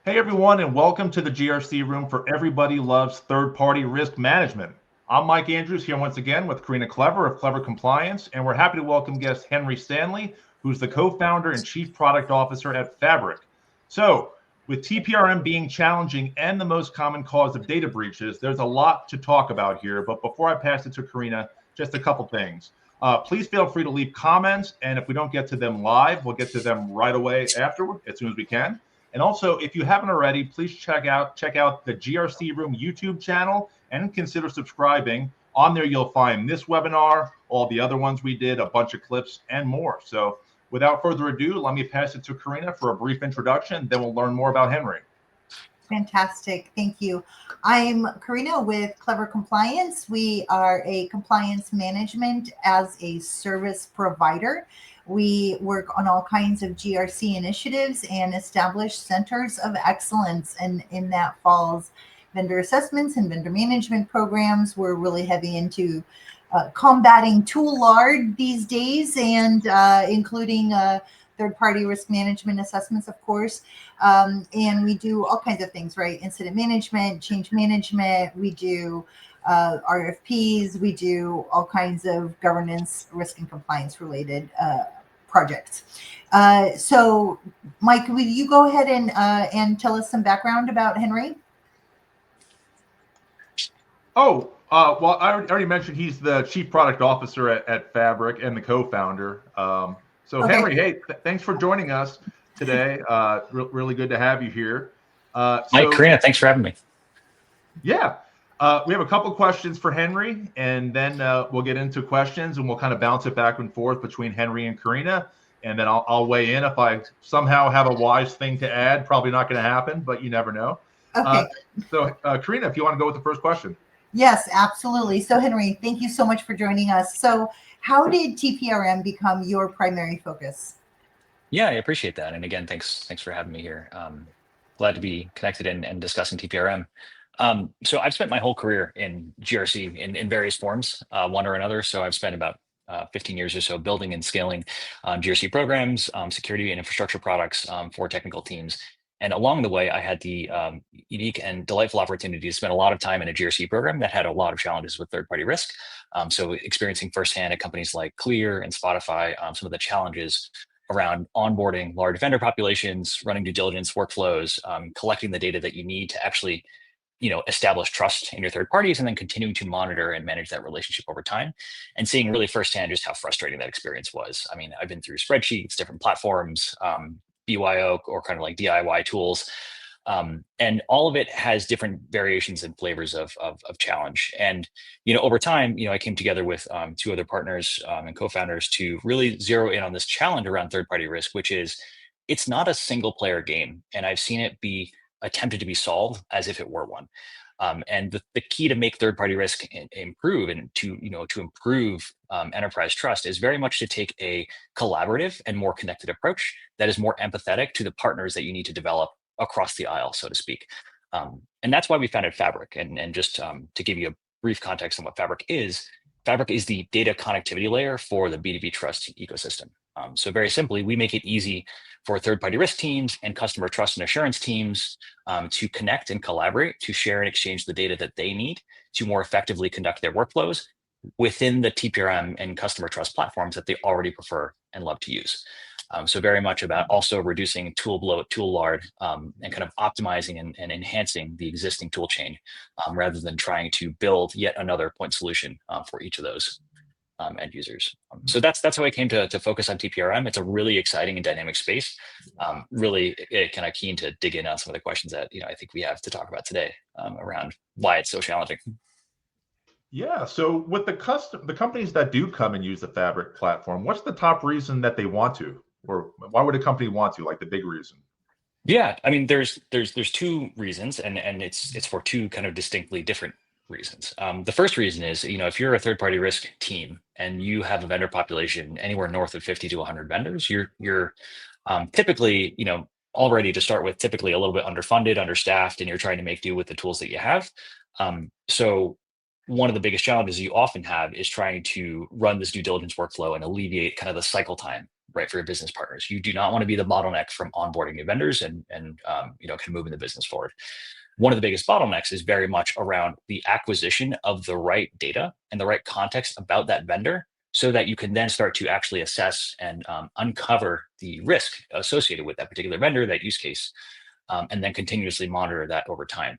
Hey everyone, and welcome to the GRC Room for Everybody Loves Third-Party Risk Management. I'm Mike Andrews here once again with Karina Klever of Klever Compliance, and we're happy to welcome guest Henry Stanley, who's the co-founder and chief product officer at Fabric. So, with TPRM being challenging and the most common cause of data breaches, there's a lot to talk about here. But before I pass it to Karina, just a couple things. Please feel free to leave comments, and if we don't get to them live, we'll get to them right away afterward, as soon as we can. And also, if you haven't already, please check out the GRC Room YouTube channel and consider subscribing. On there, you'll find this webinar, all the other ones we did, a bunch of clips, and more. So without further ado, let me pass it to Karina for a brief introduction, then we'll learn more about Henry. Fantastic. Thank you. I'm Karina with Klever Compliance. We are a compliance management as a service provider. We work on all kinds of GRC initiatives and establish centers of excellence, and in that falls vendor assessments and vendor management programs. We're really heavy into combating tool lard these days, and including third-party risk management assessments, of course. And we do all kinds of things, right? Incident management, change management. We do RFPs. We do all kinds of governance, risk, and compliance related projects. So, Mike, will you go ahead and tell us some background about Henry? Well, I already mentioned he's the chief product officer at Fabric and the co-founder. So okay. Henry, hey, thanks for joining us today. Really good to have you here. Mike, Karina, thanks for having me. Yeah. We have a couple questions for Henry, and then we'll get into questions, and we'll kind of bounce it back and forth between Henry and Karina, and then I'll weigh in if I somehow have a wise thing to add. Probably not going to happen, but you never know. Okay. So Karina, if you want to go with the first question. Yes, absolutely. So Henry, thank you so much for joining us. So how did TPRM become your primary focus? Yeah, I appreciate that. And again, thanks for having me here. Glad to be connected and discussing TPRM. So I've spent my whole career in GRC in various forms, one or another. So I've spent about 15 years or so building and scaling GRC programs, security and infrastructure products for technical teams. And along the way, I had the unique and delightful opportunity to spend a lot of time in a GRC program that had a lot of challenges with third-party risk. So experiencing firsthand at companies like Clear and Spotify, some of the challenges around onboarding large vendor populations, running due diligence workflows, collecting the data that you need to actually establish trust in your third parties, and then continuing to monitor and manage that relationship over time, and seeing really firsthand just how frustrating that experience was. I mean, I've been through spreadsheets, different platforms, BYO or kind of like DIY tools. And all of it has different variations and flavors of challenge. And, over time, I came together with two other partners and co-founders to really zero in on this challenge around third-party risk, which is it's not a single player game. And I've seen it be attempted to be solved as if it were one. And the key to make third-party risk improve and to improve enterprise trust is very much to take a collaborative and more connected approach that is more empathetic to the partners that you need to develop across the aisle, so to speak. And that's why we founded Fabric. And just to give you a brief context on what Fabric is the data connectivity layer for the B2B trust ecosystem. So very simply, we make it easy for third-party risk teams and customer trust and assurance teams to connect and collaborate, to share and exchange the data that they need to more effectively conduct their workflows within the TPRM and customer trust platforms that they already prefer and love to use. So very much about also reducing tool bloat, tool lard, and kind of optimizing and enhancing the existing tool chain rather than trying to build yet another point solution for each of those end users. So that's how I came to focus on TPRM. It's a really exciting and dynamic space. Really kind of keen to dig in on some of the questions that I think we have to talk about today around why it's so challenging. Yeah. So with the companies that do come and use the Fabric platform, what's the top reason that they want to, or why would a company want to? Like the big reason? Yeah, I mean, there's two reasons, and it's for two kind of distinctly different reasons. The first reason is, if you're a third-party risk team and you have a vendor population anywhere north of 50 to 100 vendors, you're typically, already to start with, typically a little bit underfunded, understaffed, and you're trying to make do with the tools that you have. So one of the biggest challenges you often have is trying to run this due diligence workflow and alleviate kind of the cycle time right, for your business partners. You do not want to be the bottleneck from onboarding new vendors and you know, kind of moving the business forward. One of the biggest bottlenecks is very much around the acquisition of the right data and the right context about that vendor, so that you can then start to actually assess and uncover the risk associated with that particular vendor, that use case, and then continuously monitor that over time.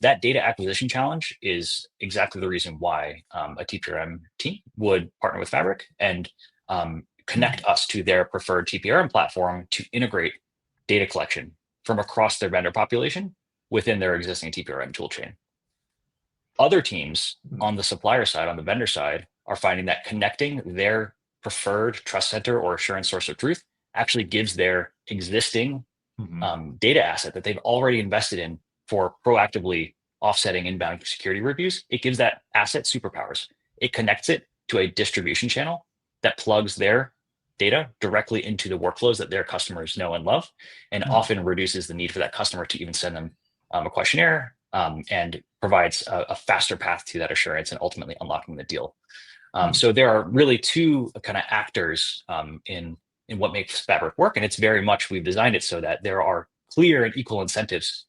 That data acquisition challenge is exactly the reason why a TPRM team would partner with Fabric and connect us to their preferred TPRM platform to integrate data collection from across their vendor population within their existing TPRM toolchain. Other teams on the supplier side, on the vendor side, are finding that connecting their preferred trust center or assurance source of truth actually gives their existing data asset that they've already invested in for proactively offsetting inbound security reviews. It gives that asset superpowers. It connects it to a distribution channel that plugs their data directly into the workflows that their customers know and love, and often reduces the need for that customer to even send them a questionnaire, and provides a faster path to that assurance and ultimately unlocking the deal. So there are really two kind of actors in what makes Fabric work, and it's very much, we've designed it so that there are clear and equal incentives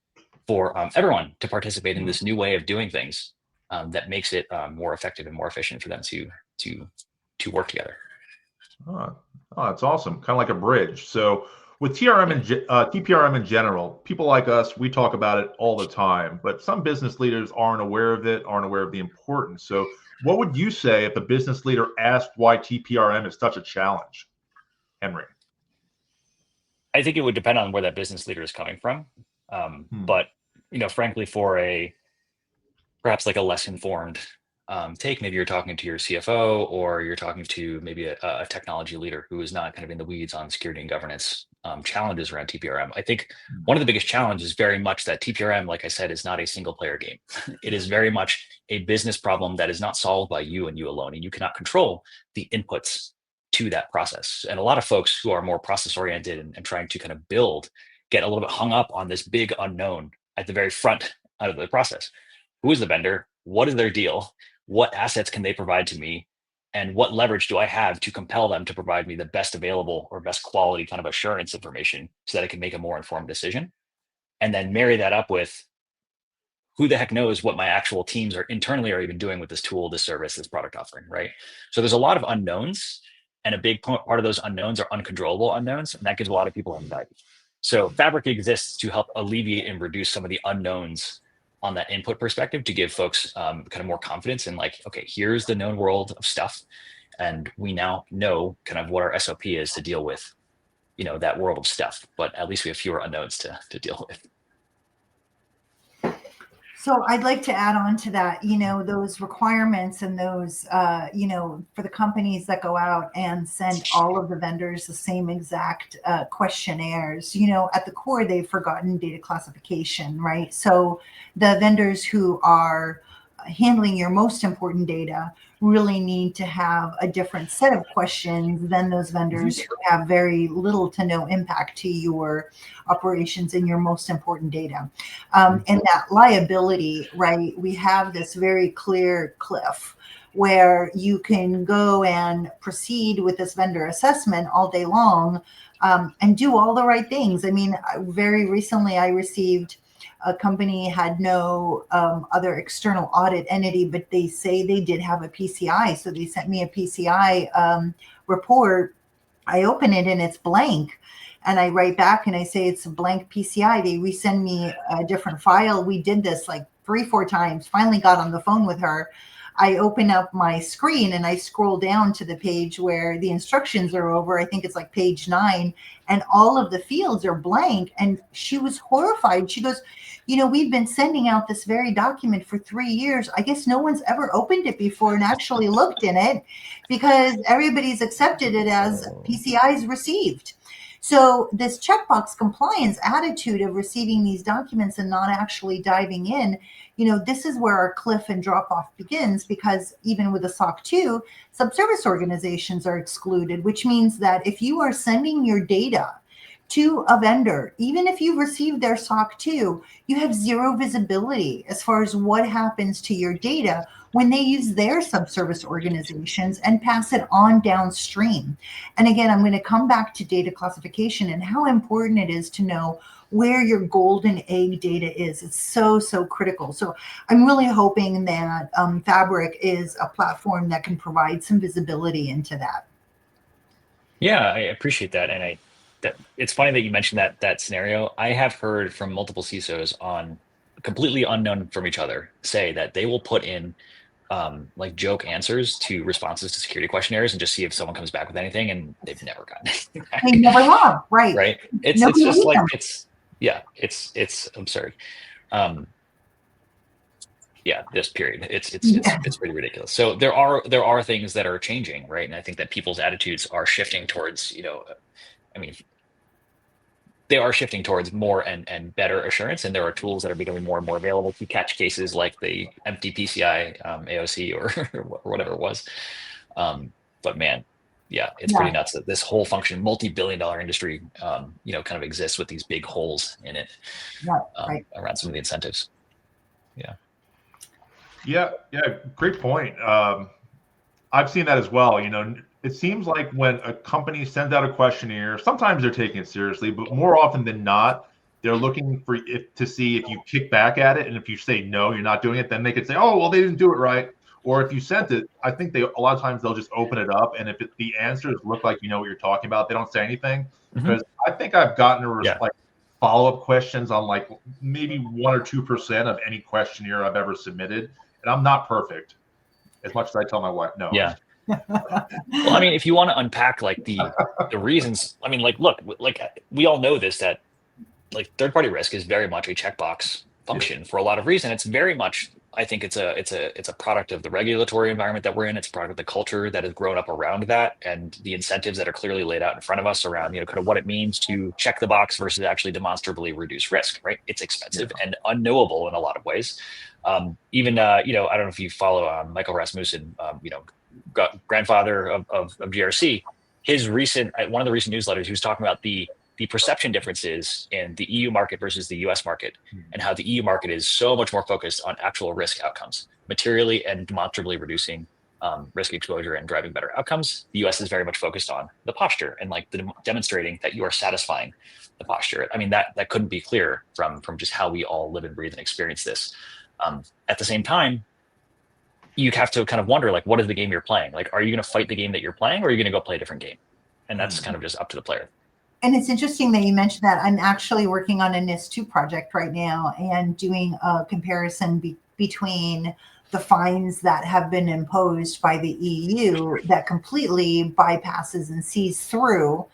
for everyone to participate in this new way of doing things, that makes it more effective and more efficient for them to work together. Oh, that's awesome. Kind of like a bridge. So with TPRM in general, people like us, we talk about it all the time, but some business leaders aren't aware of it, aren't aware of the importance. So what would you say if a business leader asked why TPRM is such a challenge, Henry? I think it would depend on where that business leader is coming from. But, you know, frankly, for perhaps like a less informed take, maybe you're talking to your CFO, or you're talking to maybe a technology leader who is not kind of in the weeds on security and governance challenges around TPRM. I think one of the biggest challenges is very much that TPRM, like I said, is not a single player game. It is very much a business problem that is not solved by you and you alone, and you cannot control the inputs to that process. And a lot of folks who are more process oriented and trying to kind of build get a little bit hung up on this big unknown at the very front out of the process. Who is the vendor? What is their deal? What assets can they provide to me? And what leverage do I have to compel them to provide me the best available or best quality kind of assurance information so that I can make a more informed decision? And then marry that up with who the heck knows what my actual teams are internally are even doing with this tool, this service, this product offering, right? So there's a lot of unknowns, and a big part of those unknowns are uncontrollable unknowns, and that gives a lot of people anxiety. So Fabric exists to help alleviate and reduce some of the unknowns on that input perspective, to give folks kind of more confidence in, like, okay, here's the known world of stuff, and we now know kind of what our SOP is to deal with, you know, that world of stuff, but at least we have fewer unknowns to deal with. So I'd like to add on to that, you know, those requirements and those, you know, for the companies that go out and send all of the vendors the same exact questionnaires, you know, at the core, they've forgotten data classification, right? So the vendors who are handling your most important data really need to have a different set of questions than those vendors who have very little to no impact to your operations and your most important data. And that liability, right? We have this very clear cliff where you can go and proceed with this vendor assessment all day long, and do all the right things. I mean, very recently I received a company had no other external audit entity, but they say they did have a PCI. So they sent me a PCI report. I open it and it's blank. And I write back and I say it's a blank PCI. They resend me a different file. We did this like 3-4 times, finally got on the phone with her. I open up my screen and I scroll down to the page where the instructions are over. I think it's like page 9, and all of the fields are blank. And she was horrified. She goes, you know, we've been sending out this very document for 3 years. I guess no one's ever opened it before and actually looked in it, because everybody's accepted it as PCIs received. So this checkbox compliance attitude of receiving these documents and not actually diving in, you know, this is where our cliff and drop off begins, because even with the SOC 2, subservice organizations are excluded, which means that if you are sending your data to a vendor, even if you've received their SOC 2, you have zero visibility as far as what happens to your data when they use their subservice organizations and pass it on downstream. And again, I'm going to come back to data classification and how important it is to know where your golden egg data is. It's so, so critical. So I'm really hoping that Fabric is a platform that can provide some visibility into that. Yeah, I appreciate that. And it's funny that you mentioned that scenario. I have heard from multiple CISOs on completely unknown from each other say that they will put in like joke answers to responses to security questionnaires and just see if someone comes back with anything, and they've never gotten anything back. They never have, right? Right. It's just like it's absurd. Yeah, this period. It's pretty ridiculous. So there are things that are changing, right? And I think that people's attitudes are shifting towards, I mean, they are shifting towards more and better assurance, and there are tools that are becoming more and more available to catch cases like the empty PCI AOC or whatever it was. But man, yeah, it's pretty nuts that this whole function, multi-billion-dollar industry, kind of exists with these big holes in it around some of the incentives. Yeah, great point. I've seen that as well. It seems like when a company sends out a questionnaire, sometimes they're taking it seriously, but more often than not, they're looking for to see if you kick back at it. And if you say, no, you're not doing it, then they could say, oh, well, they didn't do it right. Or if you sent it, I think a lot of times they'll just open it up. And if the answers look like you know what you're talking about, they don't say anything. Because I think I've gotten like follow-up questions on like maybe 1 or 2% of any questionnaire I've ever submitted. And I'm not perfect, as much as I tell my wife no. Yeah. Well, I mean, if you want to unpack like the reasons, I mean, like, look, like we all know this, that like third-party risk is very much a checkbox function for a lot of reasons. It's very much, I think it's a product of the regulatory environment that we're in. It's a product of the culture that has grown up around that, and the incentives that are clearly laid out in front of us around, kind of what it means to check the box versus actually demonstrably reduce risk, right? It's expensive and unknowable in a lot of ways. Even, I don't know if you follow Michael Rasmussen, grandfather of GRC, one of the recent newsletters, he was talking about the perception differences in the EU market versus the US market, and how the EU market is so much more focused on actual risk outcomes, materially and demonstrably reducing risk exposure and driving better outcomes. The US is very much focused on the posture and like demonstrating that you are satisfying the posture. I mean, that couldn't be clearer from just how we all live and breathe and experience this. At the same time, you have to kind of wonder, like, what is the game you're playing? Like, are you going to fight the game that you're playing, or are you going to go play a different game? And that's kind of just up to the player. And it's interesting that you mentioned that. I'm actually working on a NIST2 project right now and doing a comparison between the fines that have been imposed by the EU that completely bypasses and sees through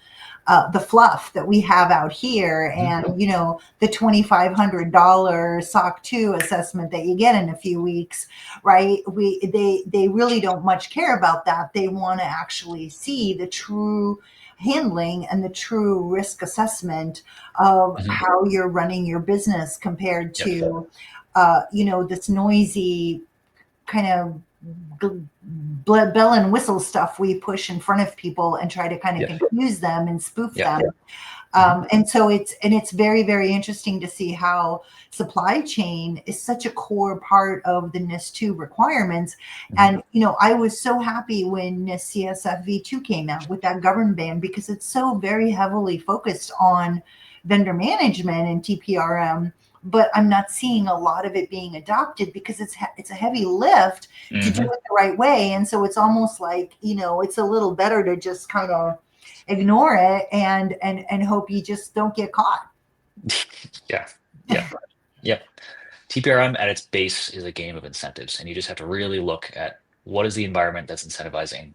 the fluff that we have out here, and the $2,500 SOC 2 assessment that you get in a few weeks, right? They really don't much care about that. They want to actually see the true handling and the true risk assessment of how you're running your business compared to this noisy kind of bell and whistle stuff we push in front of people and try to kind of confuse them and spoof them. And so it's very, very interesting to see how supply chain is such a core part of the NIST2 requirements. And, I was so happy when NIST CSF v2 came out with that govern ban, because it's so very heavily focused on vendor management and TPRM, but I'm not seeing a lot of it being adopted because it's a heavy lift to do it the right way. And so it's almost like, it's a little better to just kind of ignore it and hope you just don't get caught. Yeah. TPRM at its base is a game of incentives, and you just have to really look at what is the environment that's incentivizing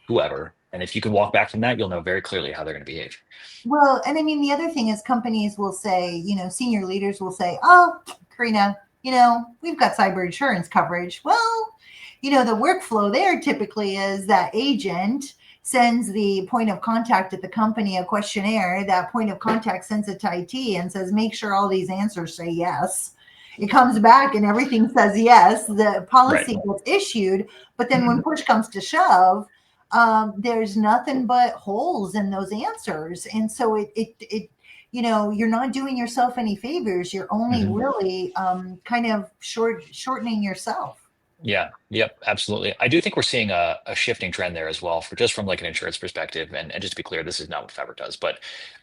whoever. And if you can walk back from that, you'll know very clearly how they're going to behave. Well, and I mean, the other thing is companies will say, senior leaders will say, oh, Karina, we've got cyber insurance coverage. Well, the workflow there typically is that agent sends the point of contact at the company a questionnaire. That point of contact sends it to IT and says, make sure all these answers say yes. It comes back and everything says yes. The policy gets issued, but then when push comes to shove, there's nothing but holes in those answers. And so it you're not doing yourself any favors. You're only really kind of shortening yourself. Yeah, yep, absolutely. I do think we're seeing a shifting trend there as well, for just from like an insurance perspective. And just to be clear, this is not what Fabric does, but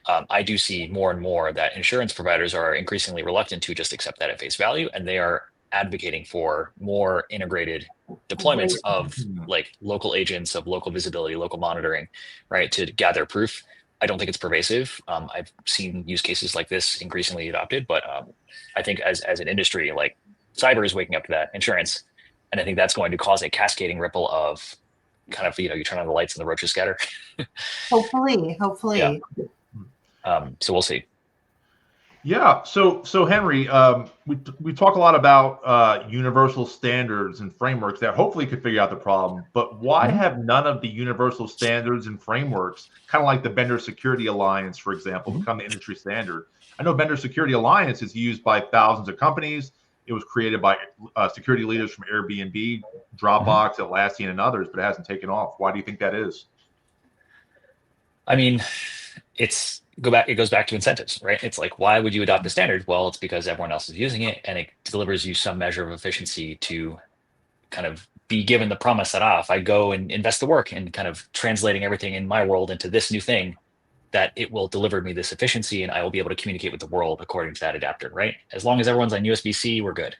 I do see more and more that insurance providers are increasingly reluctant to just accept that at face value, and they are advocating for more integrated deployments Great. of like local agents, of local visibility, local monitoring, right, to gather proof. I don't think it's pervasive. I've seen use cases like this increasingly adopted, but I think as an industry, like cyber is waking up to that, insurance, and I think that's going to cause a cascading ripple of kind of, you turn on the lights and the roaches scatter. Hopefully, Yeah. hopefully. So we'll see. Yeah. So Henry, we talk a lot about universal standards and frameworks that hopefully could figure out the problem. But why have none of the universal standards and frameworks, kind of like the Vendor Security Alliance, for example, become the industry standard? I know Vendor Security Alliance is used by thousands of companies. It was created by security leaders from Airbnb, Dropbox, Atlassian, and others, but it hasn't taken off. Why do you think that is? I mean, it goes back to incentives, right? It's like, why would you adopt the standard? Well, it's because everyone else is using it, and it delivers you some measure of efficiency to kind of be given the promise that, if I go and invest the work and kind of translating everything in my world into this new thing, that it will deliver me this efficiency and I will be able to communicate with the world according to that adapter, right? As long as everyone's on USB-C, we're good.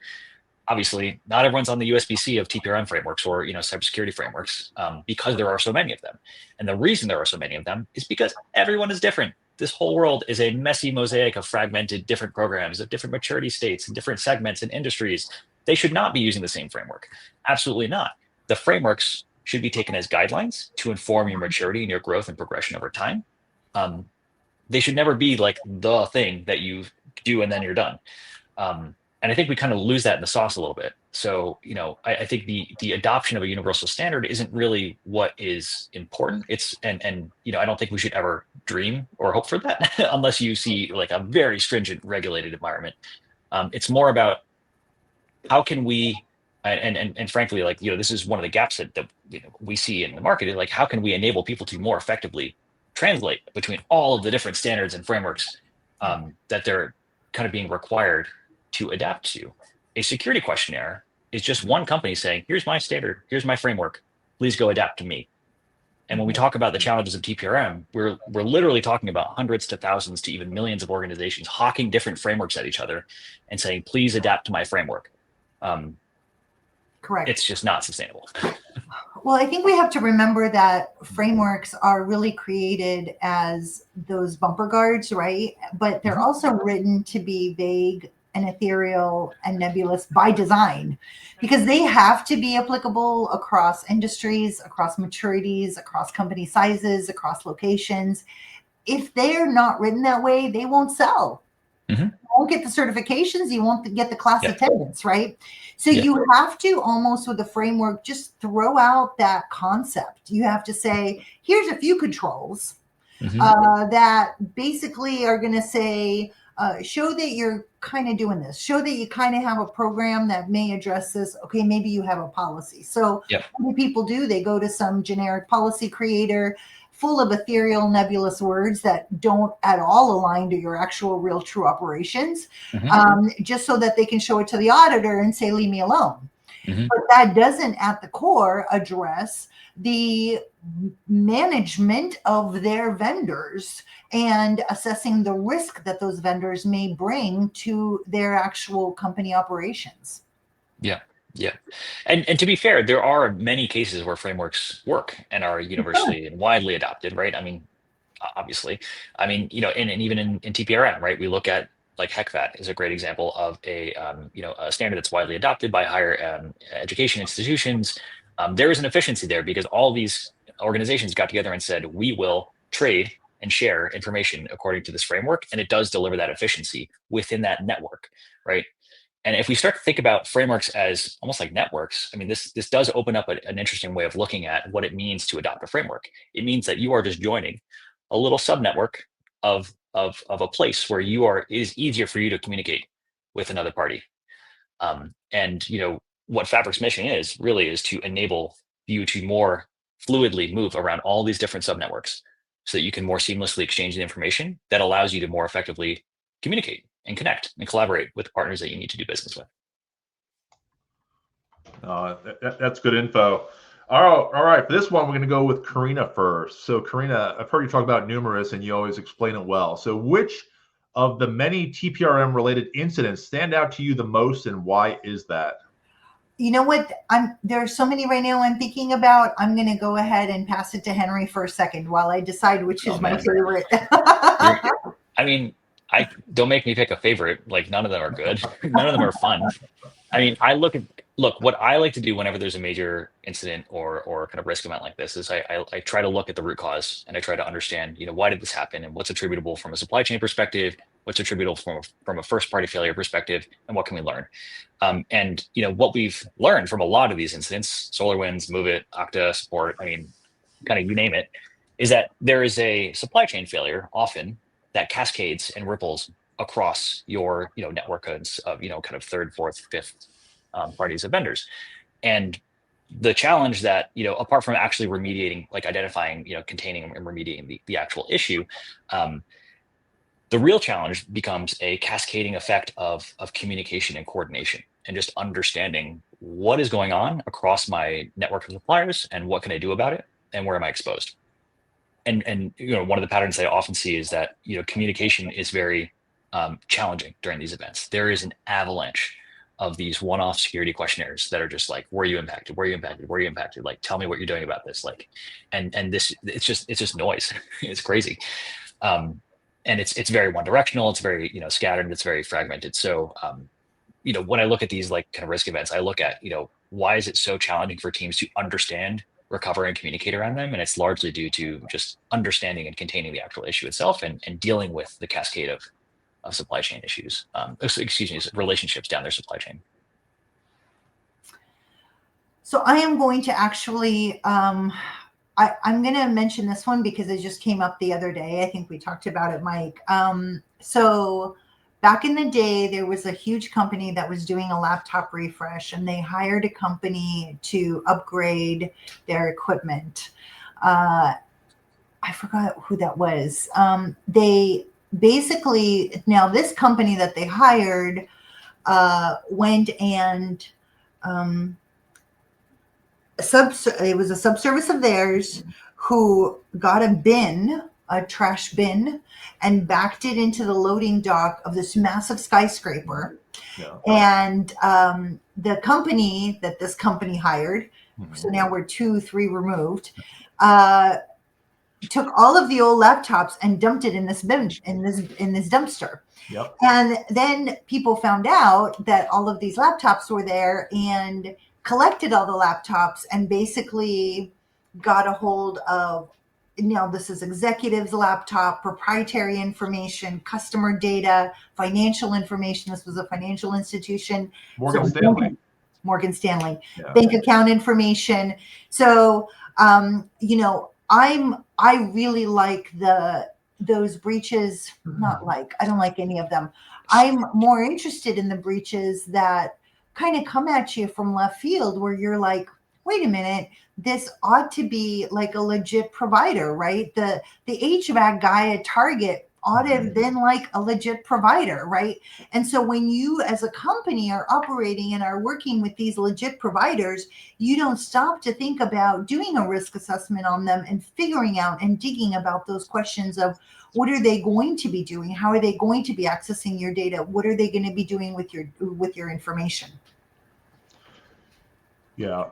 Obviously, not everyone's on the USB-C of TPRM frameworks or cybersecurity frameworks, because there are so many of them. And the reason there are so many of them is because everyone is different. This whole world is a messy mosaic of fragmented different programs of different maturity states and different segments and industries. They should not be using the same framework. Absolutely not. The frameworks should be taken as guidelines to inform your maturity and your growth and progression over time. They should never be like the thing that you do and then you're done. And I think we kind of lose that in the sauce a little bit. So, I think the adoption of a universal standard isn't really what is important. And I don't think we should ever dream or hope for that unless you see like a very stringent regulated environment. It's more about how can we, and frankly, like, this is one of the gaps that we see in the market, is like, how can we enable people to more effectively translate between all of the different standards and frameworks that they're kind of being required to adapt to. A security questionnaire is just one company saying, here's my standard, here's my framework, please go adapt to me. And when we talk about the challenges of TPRM, we're literally talking about hundreds to thousands to even millions of organizations hawking different frameworks at each other and saying, please adapt to my framework. Correct. It's just not sustainable. Well, I think we have to remember that frameworks are really created as those bumper guards, right? But they're also written to be vague and ethereal and nebulous by design, because they have to be applicable across industries, across maturities, across company sizes, across locations. If they're not written that way, they won't sell. You won't get the certifications, you won't get the class attendance, right? So you have to almost, with the framework, just throw out that concept. You have to say, here's a few controls that basically are going to say, show that you're kind of doing this, show that you kind of have a program that may address this. Okay, maybe you have a policy. So what do people do? They go to some generic policy creator full of ethereal, nebulous words that don't at all align to your actual, real, true operations, just so that they can show it to the auditor and say, leave me alone. But that doesn't, at the core, address the management of their vendors and assessing the risk that those vendors may bring to their actual company operations. Yeah. And to be fair, there are many cases where frameworks work and are universally and widely adopted, right? I mean, obviously, and even in TPRM, right? We look at like HECVAT is a great example of a standard that's widely adopted by higher education institutions. There is an efficiency there because all these organizations got together and said, we will trade and share information according to this framework. And it does deliver that efficiency within that network, right? And if we start to think about frameworks as almost like networks, I mean, this does open up an interesting way of looking at what it means to adopt a framework. It means that you are just joining a little subnetwork of a place where it is easier for you to communicate with another party. And what Fabric's mission is to enable you to more fluidly move around all these different subnetworks so that you can more seamlessly exchange the information that allows you to more effectively communicate and connect and collaborate with the partners that you need to do business with. That's good info. All right. For this one, we're going to go with Karina first. So, Karina, I've heard you talk about numerous, and you always explain it well. So, which of the many TPRM related incidents stand out to you the most, and why is that? You know what? There are so many right now I'm thinking about. I'm going to go ahead and pass it to Henry for a second while I decide which is my favorite. I mean, I don't make me pick a favorite. Like, none of them are good. None of them are fun. I mean, look, what I like to do whenever there's a major incident or kind of risk event like this is I try to look at the root cause, and I try to understand, why did this happen, and what's attributable from a supply chain perspective, what's attributable from a first party failure perspective, and what can we learn? And what we've learned from a lot of these incidents, SolarWinds, MoveIt, Okta, Support, I mean, kind of you name it, is that there is a supply chain failure often that cascades and ripples across your network codes of kind of third, fourth, fifth parties of vendors. And the challenge that apart from actually remediating, like identifying, containing and remediating the actual issue, the real challenge becomes a cascading effect of communication and coordination, and just understanding what is going on across my network of suppliers and what can I do about it and where am I exposed. And one of the patterns I often see is that communication is very challenging during these events. There is an avalanche of these one-off security questionnaires that are just like, were you impacted? Were you impacted? Were you impacted? Like, tell me what you're doing about this. Like, and this, it's just noise. It's crazy. And it's very one-directional. It's very, scattered. It's very fragmented. So, when I look at these like kind of risk events, I look at, why is it so challenging for teams to understand, recover, and communicate around them? And it's largely due to just understanding and containing the actual issue itself, and dealing with the cascade of supply chain issues, relationships down their supply chain. So I am going to actually, I'm going to mention this one because it just came up the other day. I think we talked about it, Mike. So back in the day, there was a huge company that was doing a laptop refresh, and they hired a company to upgrade their equipment. I forgot who that was. They basically, now this company that they hired went and it was a subservice of theirs who got a trash bin, and backed it into the loading dock of this massive skyscraper. Yeah. And the company that this company hired, so now we're 2-3 removed, took all of the old laptops and dumped it in this bin, in this dumpster. Yep. And then people found out that all of these laptops were there, and collected all the laptops, and basically got a hold of, this is executives' laptop, proprietary information, customer data, financial information. This was a financial institution. Morgan Stanley. Yeah. Bank account information. So, I really like those breaches. I don't like any of them. I'm more interested in the breaches that kind of come at you from left field, where you're like, wait a minute, this ought to be like a legit provider, right? The HVAC guy at Target ought to have been like a legit provider, right? And so when you as a company are operating and are working with these legit providers, you don't stop to think about doing a risk assessment on them and figuring out and digging about those questions of, what are they going to be doing? How are they going to be accessing your data? What are they going to be doing with your information? Yeah,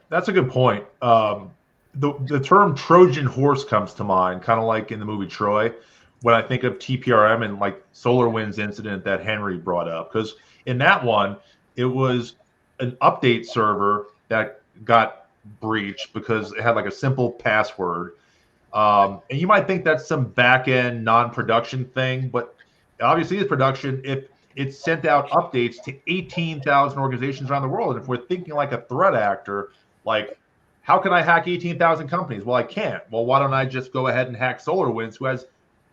that's a good point. The term Trojan horse comes to mind, kind of like in the movie Troy, when I think of TPRM and like SolarWinds incident that Henry brought up. Because in that one, it was an update server that got breached because it had like a simple password. And you might think that's some back-end non-production thing, but obviously it's production if it sent out updates to 18,000 organizations around the world. And if we're thinking like a threat actor, like, how can I hack 18,000 companies? Well, I can't. Well, why don't I just go ahead and hack SolarWinds, who has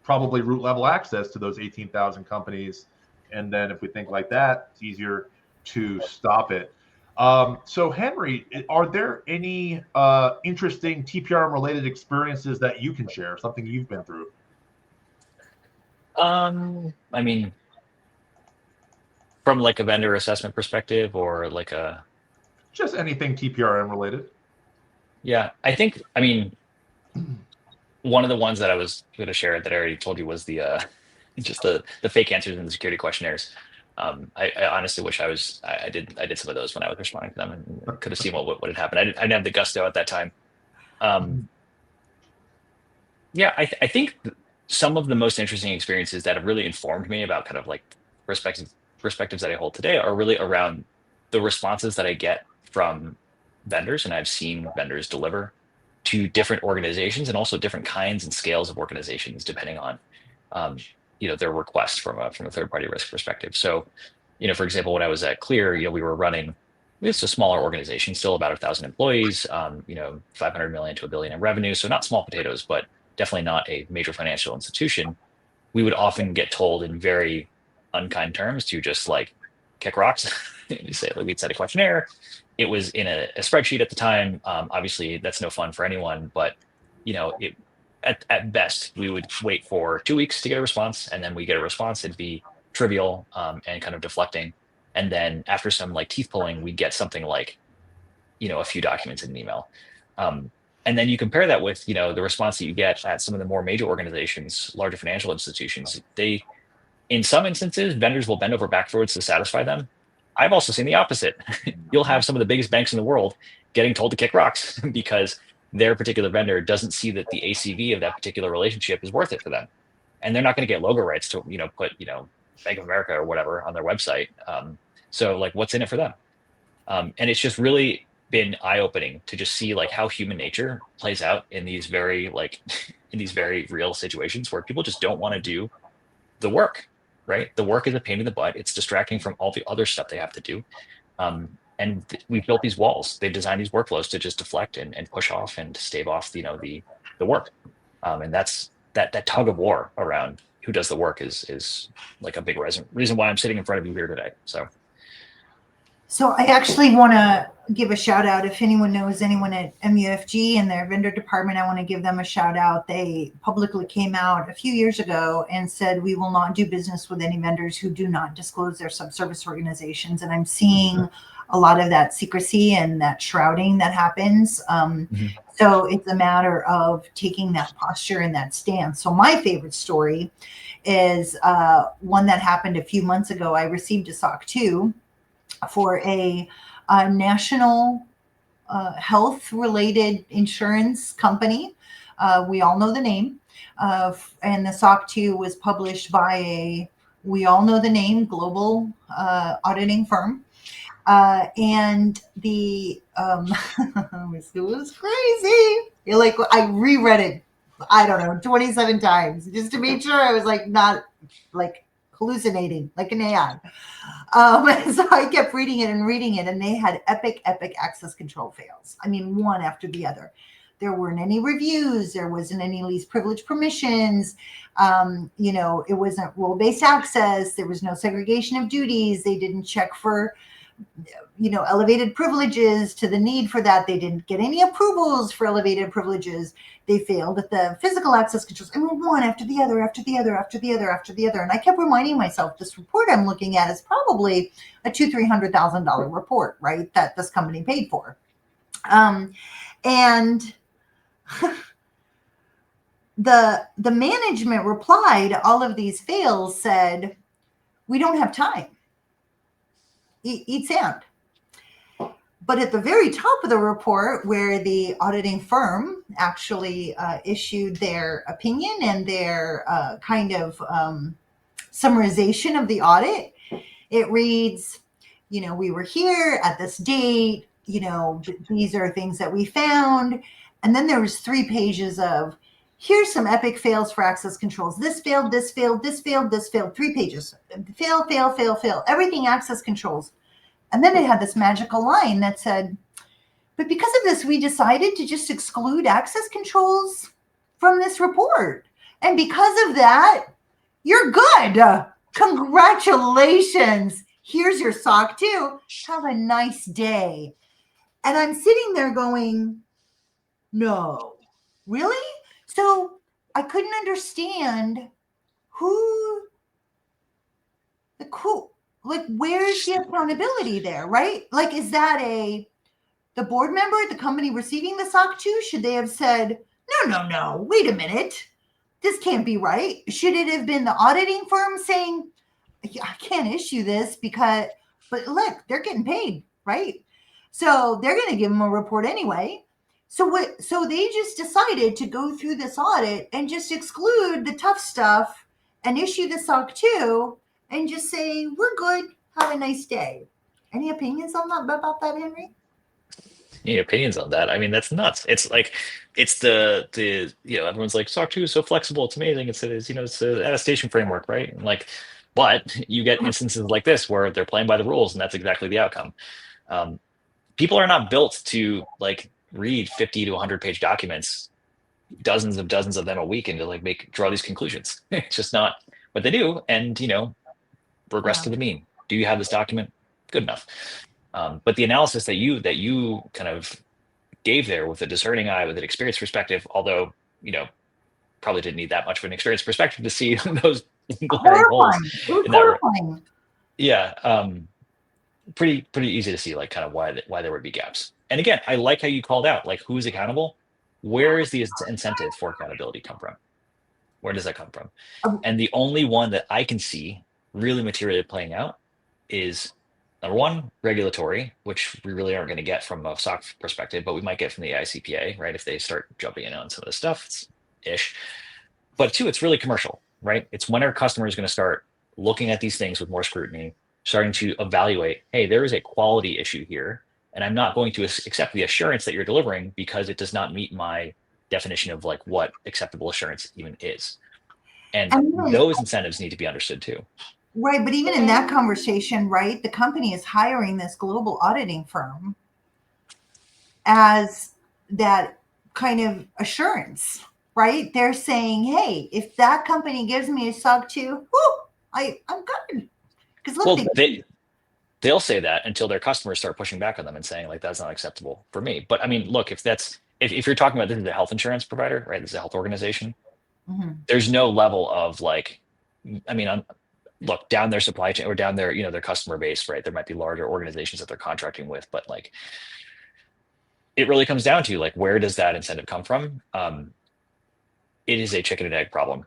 probably root level access to those 18,000 companies? And then if we think like that, it's easier to stop it. So Henry, are there any interesting TPRM related experiences that you can share, something you've been through? I mean, from like a vendor assessment perspective, or like a Just anything TPRM related. Yeah, I mean, one of the ones that I was going to share that I already told you was the just the fake answers in the security questionnaires. I honestly wish I did some of those when I was responding to them and could have seen what had happened. I didn't have the gusto at that time. Yeah, I think some of the most interesting experiences that have really informed me about kind of like perspectives that I hold today are really around the responses that I get from vendors, and I've seen vendors deliver to different organizations and also different kinds and scales of organizations depending on their request from a third party risk perspective. So, for example, when I was at Clear, we were running. It's a smaller organization, still about 1,000 employees, 500 million to $1 billion in revenue. So not small potatoes, but definitely not a major financial institution. We would often get told in very unkind terms to just like kick rocks. You say, like, we'd set a questionnaire. It was in a spreadsheet at the time. Obviously, that's no fun for anyone, but at best, we would wait for 2 weeks to get a response, and then we get a response. It'd be trivial and kind of deflecting. And then after some like teeth pulling, we get something like, a few documents in an email. And then you compare that with, the response that you get at some of the more major organizations, larger financial institutions. In some instances, vendors will bend over backwards to satisfy them. I've also seen the opposite. You'll have some of the biggest banks in the world getting told to kick rocks because their particular vendor doesn't see that the ACV of that particular relationship is worth it for them. And they're not going to get logo rights to, put, Bank of America or whatever on their website. So like, what's in it for them? And it's just really been eye-opening to just see like how human nature plays out in these very real situations where people just don't want to do the work, right? The work is a pain in the butt. It's distracting from all the other stuff they have to do. And we've built these walls. They've designed these workflows to just deflect and push off and stave off, the work. And that's that tug of war around who does the work is like a big reason why I'm sitting in front of you here today. So I actually want to give a shout out. If anyone knows anyone at MUFG and their vendor department, I want to give them a shout out. They publicly came out a few years ago and said, we will not do business with any vendors who do not disclose their subservice organizations. And I'm seeing a lot of that secrecy and that shrouding that happens. So it's a matter of taking that posture and that stance. So my favorite story is one that happened a few months ago. I received a SOC 2 for a national health-related insurance company. We all know the name. And the SOC 2 was published by we all know the name, global auditing firm. And the it was crazy. Like, I reread it, I don't know, 27 times just to make sure I was like not like hallucinating like an AI. So I kept reading it, and they had epic access control fails. I mean, one after the other. There weren't any reviews. There wasn't any least privilege permissions. It wasn't role-based access. There was no segregation of duties. They didn't check for, elevated privileges to the need for that. They didn't get any approvals for elevated privileges. They failed at the physical access controls. I mean, one after the other, after the other, after the other, after the other. And I kept reminding myself, this report I'm looking at is probably a $200,000-$300,000 report, right? That this company paid for. And the management reply to all of these fails said, we don't have time. Eat sand. But at the very top of the report, where the auditing firm actually issued their opinion and their kind of summarization of the audit, it reads, we were here at this date, these are things that we found. And then there was 3 pages of, here's some epic fails for access controls. This failed, this failed, this failed, this failed. 3 pages. Fail, fail, fail, fail. Everything access controls. And then it had this magical line that said, but because of this, we decided to just exclude access controls from this report. And because of that, you're good. Congratulations. Here's your SOC 2. Have a nice day. And I'm sitting there going, no, really? So I couldn't understand where's the accountability there, right? Like, is that a the board member at the company receiving the SOC 2, should they have said, no, wait a minute, this can't be right? Should it have been the auditing firm saying, I can't issue this because, but look, they're getting paid, right? So they're going to give them a report anyway. So they just decided to go through this audit and just exclude the tough stuff and issue the SOC 2 and just say, we're good. Have a nice day. Any opinions on that, about that, Henry? Any opinions on that? I mean, that's nuts. It's like, it's the everyone's like, SOC 2 is so flexible. It's amazing. It's an attestation framework, right? And like, but you get instances like this where they're playing by the rules, and that's exactly the outcome. People are not built to like read 50 to 100-page documents, dozens of them a week, and to draw these conclusions. It's just not what they do. And regress to the mean. Do you have this document? Good enough. But the analysis that you kind of gave there with a discerning eye, with an experienced perspective, although probably didn't need that much of an experienced perspective to see those glaring holes in that. Yeah, pretty easy to see kind of why there would be gaps. And again, I like how you called out who's accountable. Where is the incentive for accountability come from? Where does that come from? And the only one that I can see really materially playing out is, number one, regulatory, which we really aren't going to get from a SOC perspective, but we might get from the ICPA, right? If they start jumping in on some of this stuff, it's ish. But two, it's really commercial, right? It's when our customer is going to start looking at these things with more scrutiny, starting to evaluate, hey, there is a quality issue here, and I'm not going to accept the assurance that you're delivering because it does not meet my definition of what acceptable assurance even is. And those incentives need to be understood too. Right. But even in that conversation, right, the company is hiring this global auditing firm as that kind of assurance, right? They're saying, hey, if that company gives me a SOC 2, I'm good. Because look, they'll say that until their customers start pushing back on them and saying that's not acceptable for me. But I mean, look, if you're talking about, this is a health insurance provider, right? This is a health organization. Mm-hmm. There's no level of look, down their supply chain or down their, their customer base, right? There might be larger organizations that they're contracting with, but it really comes down to where does that incentive come from? It is a chicken and egg problem.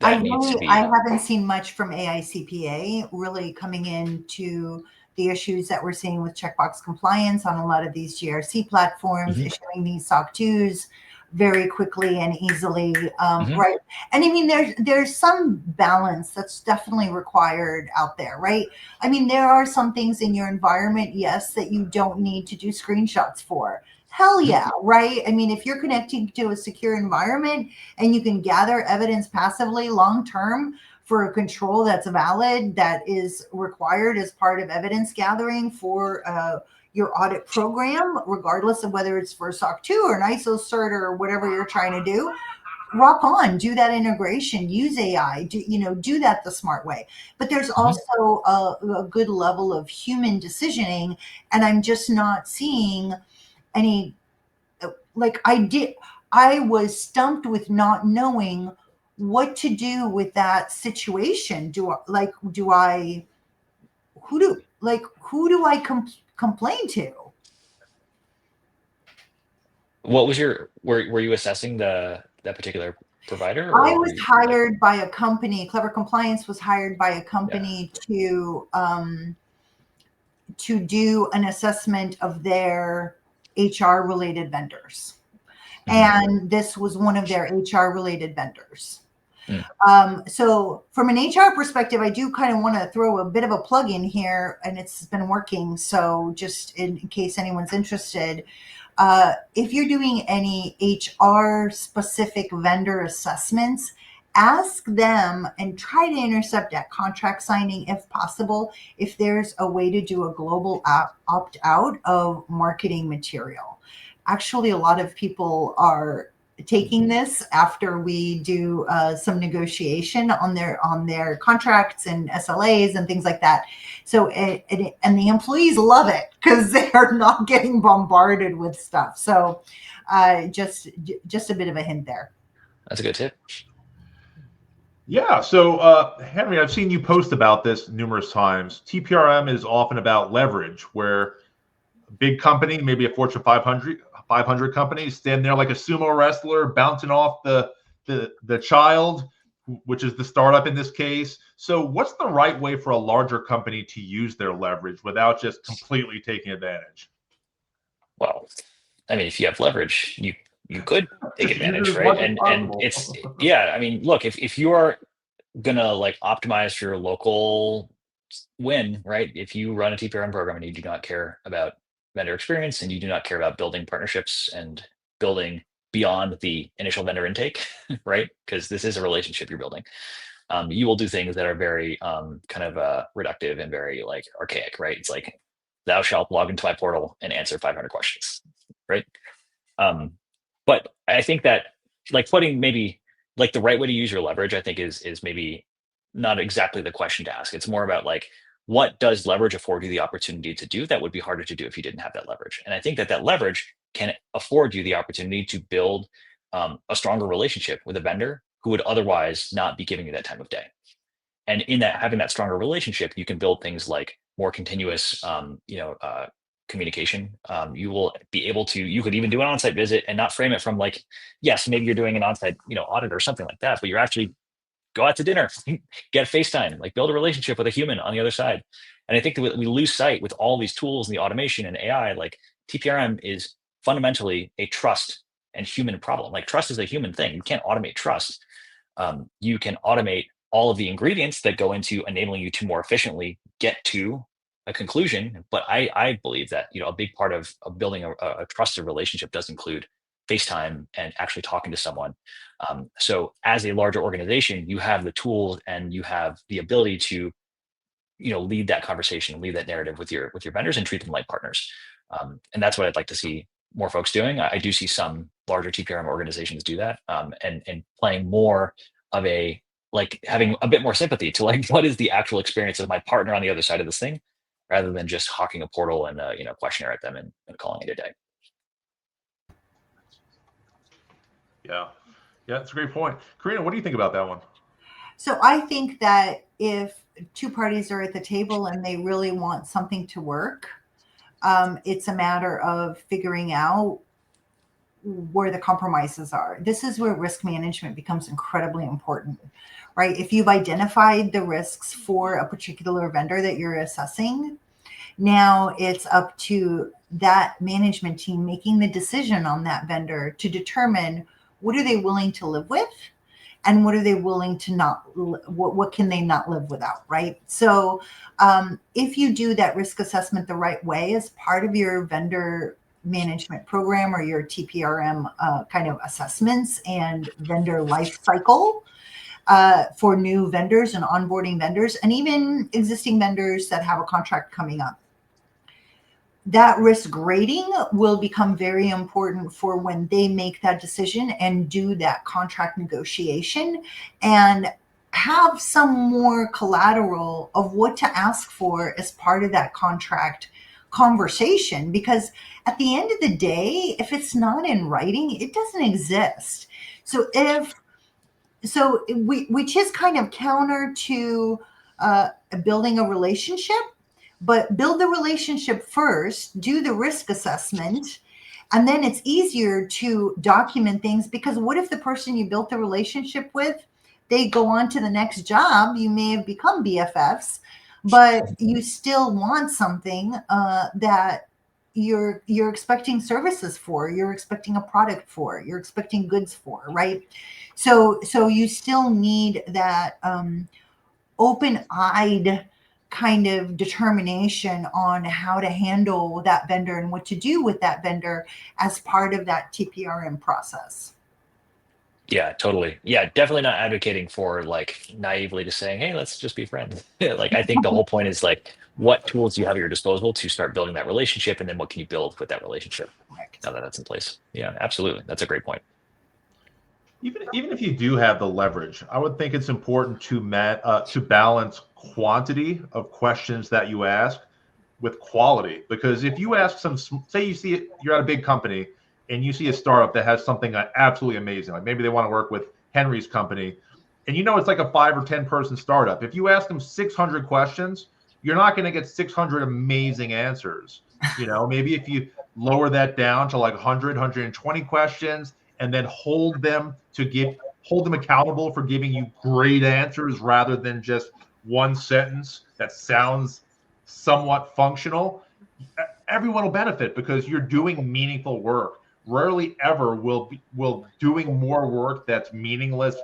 I haven't seen much from AICPA really coming into the issues that we're seeing with checkbox compliance on a lot of these GRC platforms, mm-hmm. issuing these SOC 2s very quickly and easily, mm-hmm. right? And I mean, there's some balance that's definitely required out there, right? I mean, there are some things in your environment, yes, that you don't need to do screenshots for. Hell yeah, right? I mean, if you're connecting to a secure environment and you can gather evidence passively long-term for a control that's valid, that is required as part of evidence gathering for your audit program, regardless of whether it's for SOC 2 or an ISO cert or whatever you're trying to do, rock on, do that integration, use AI, do that the smart way. But there's also a good level of human decisioning, and I'm just not seeing any, I was stumped with not knowing what to do with that situation. Who do I complain to? What was were you assessing that particular provider? I was hired by a company. Klever Compliance was hired by a company to do an assessment of their HR related vendors. Mm-hmm. And this was one of their HR related vendors. So from an HR perspective, I do kind of want to throw a bit of a plug in here, and it's been working. So just in case anyone's interested, if you're doing any HR specific vendor assessments, ask them and try to intercept at contract signing if possible, if there's a way to do a global opt out of marketing material. Actually, a lot of people are taking this after we do some negotiation on their contracts and SLAs and things like that. So and the employees love it because they are not getting bombarded with stuff. So just a bit of a hint there. That's a good tip. Yeah. So Henry, I've seen you post about this numerous times. TPRM is often about leverage, where big company, maybe a Fortune 500 company, stand there like a sumo wrestler, bouncing off the child, which is the startup in this case. So what's the right way for a larger company to use their leverage without just completely taking advantage? Well, I mean, if you have leverage, you could take Just use it advantage, as right? much as And possible. it's, yeah, I mean, look, if you are gonna like optimize for your local win, right? If you run a TPRM program and you do not care about vendor experience and you do not care about building partnerships and building beyond the initial vendor intake, right? Because this is a relationship you're building. You will do things that are very kind of reductive and very like archaic, right? It's like, thou shalt log into my portal and answer 500 questions, right? But I think that like putting maybe like the right way to use your leverage, I think is maybe not exactly the question to ask. It's more about like, what does leverage afford you the opportunity to do that would be harder to do if you didn't have that leverage? And I think that that leverage can afford you the opportunity to build a stronger relationship with a vendor who would otherwise not be giving you that time of day. And in that, having that stronger relationship, you can build things like more continuous, communication. You will be able to, you could even do an on-site visit and not frame it from like, yes, maybe you're doing an on-site, audit or something like that, but you're actually go out to dinner, get FaceTime, like build a relationship with a human on the other side. And I think that we lose sight with all these tools and the automation and AI, like TPRM is fundamentally a trust and human problem. Like trust is a human thing. You can't automate trust. You can automate all of the ingredients that go into enabling you to more efficiently get to a conclusion. But I believe that, a big part of building a trusted relationship does include FaceTime and actually talking to someone. So as a larger organization, you have the tools and you have the ability to, lead that conversation, lead that narrative with your vendors and treat them like partners. And that's what I'd like to see more folks doing. I do see some larger TPRM organizations do that, and playing more of a, like having a bit more sympathy to like, what is the actual experience of my partner on the other side of this thing, rather than just hawking a portal and a questionnaire at them and calling it a day. Yeah, that's a great point. Karina, what do you think about that one? So I think that if two parties are at the table and they really want something to work, it's a matter of figuring out where the compromises are. This is where risk management becomes incredibly important, right? If you've identified the risks for a particular vendor that you're assessing, now it's up to that management team making the decision on that vendor to determine what are they willing to live with and what are they willing to not, what can they not live without, right? So if you do that risk assessment the right way as part of your vendor management program or your TPRM kind of assessments and vendor life cycle for new vendors and onboarding vendors and even existing vendors that have a contract coming up, that risk grading will become very important for when they make that decision and do that contract negotiation and have some more collateral of what to ask for as part of that contract conversation. Because at the end of the day, if it's not in writing, it doesn't exist. So which is kind of counter to building a relationship. But build the relationship first, do the risk assessment, and then it's easier to document things, because what if the person you built the relationship with, they go on to the next job, you may have become BFFs, but you still want something that you're expecting services for, you're expecting a product for, you're expecting goods for, right? So you still need that open-eyed kind of determination on how to handle that vendor and what to do with that vendor as part of that TPRM process. Yeah, totally. Yeah, definitely not advocating for like naively just saying, hey, let's just be friends. Like, I think the whole point is like, what tools do you have at your disposal to start building that relationship? And then what can you build with that relationship now that that's in place? Yeah, absolutely. That's a great point. Even if you do have the leverage, I would think it's important to balance quantity of questions that you ask with quality. Because if you ask say you're at a big company and you see a startup that has something absolutely amazing, like maybe they want to work with Henry's company, and it's like a 5 or 10 person startup. If you ask them 600 questions, you're not going to get 600 amazing answers. Maybe if you lower that down to like 100, 120 questions, and then hold them accountable for giving you great answers rather than just one sentence that sounds somewhat functional, everyone will benefit because you're doing meaningful work. Rarely ever will doing more work that's meaningless